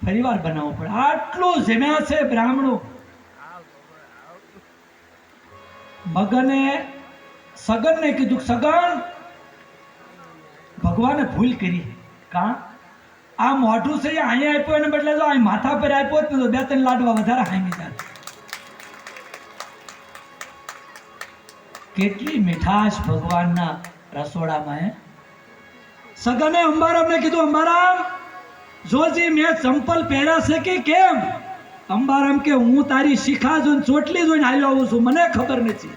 ફરીવાર બનાવવો પડે. આટલું જમ્યા છે બ્રાહ્મણો. મગને સગનને કીધું, સગન ભગવાને ભૂલ કરી. કા આ મોઢું છે અહીંયા આપ્યો એને બદલે જો અહીં માથા પર આપ્યો તો 2-3 લાડવા વધારે હામી જાય. કેટલી મીઠાશ ભગવાનના રસોડામાં. હે સગને અંબારામને કીધું, અંબારામ જોજી મેં ચંપલ પહેર્યા છે કે કેમ? અંબારામ કે હું તારી શિખા જોઈને ચોટલી જોઈને હાલ્યો આવું છું, મને ખબર નથી.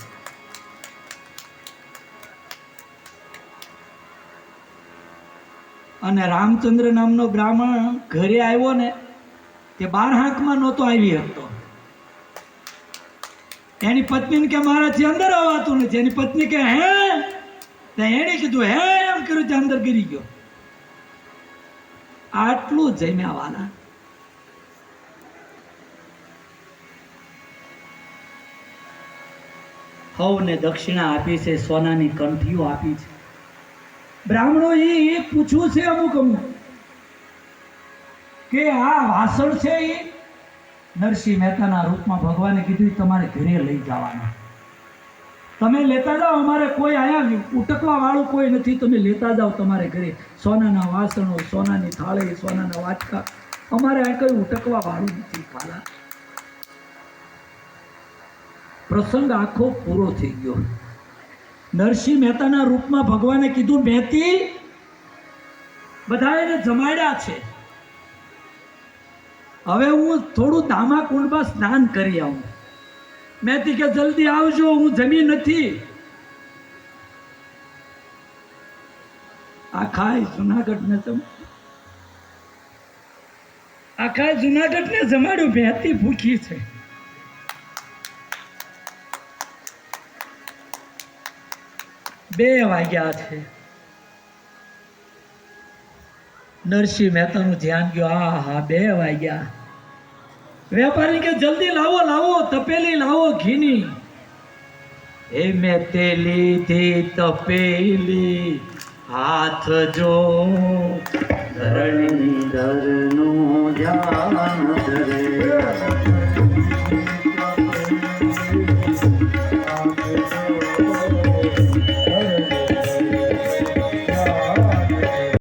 અને રામચંદ્ર નામનો બ્રાહ્મણ ઘરે આવ્યો ને તે 12 હાંકમાં નહોતો આવી શકતો. એની પત્નીને કે મારાથી અંદર આવતું નથી. એની પત્ની કે હે? એને કીધું હે એમ કર્યું તે અંદર ગરી ગયો. આટલું જમ્યા વાલા. હવને દક્ષિણા આપી છે, સોનાની કંઠીઓ આપી છે. બ્રાહ્મણો એ પૂછવું છે અમુક કે આ વાસણ છે એ નરસિંહ મહેતાના રૂપમાં ભગવાને કીધું તમારે ઘરે લઈ જવાના. તમે લેતા જાઓ, અમારે કોઈ અહીંયા ઉટકવા વાળું કોઈ નથી. તમે લેતા જાઓ તમારે ઘરે. સોનાના વાસણો, સોનાની થાળી, સોનાના વાટકા, અમારે આ કોઈ ઉટકવા વાળું નથી. ખાલા પ્રસંગ આખો પૂરો થઈ ગયો. નરસિંહ મહેતાના રૂપમાં ભગવાને કીધું, મહેતી બધા એને જમાડ્યા છે, હવે હું થોડું દામા કુંડમાં સ્નાન કરી આવું. મહેતી કે જલ્દી આવજો, હું જમી નથી. આખા જુનાગઢને જમાડ્યું. મહેતી ભૂખી છે. બે વાગ્યા છે. નરસિંહ મહેતાનું ધ્યાન ગયો, હા 2 વાગ્યા. વેપારી કે જલ્દી લાવો લાવો, તપેલી લાવો ઘીની. એ મેં તેલી થી તપેલી હાથ જો ધરણી ધરનું ધ્યાન ધરે.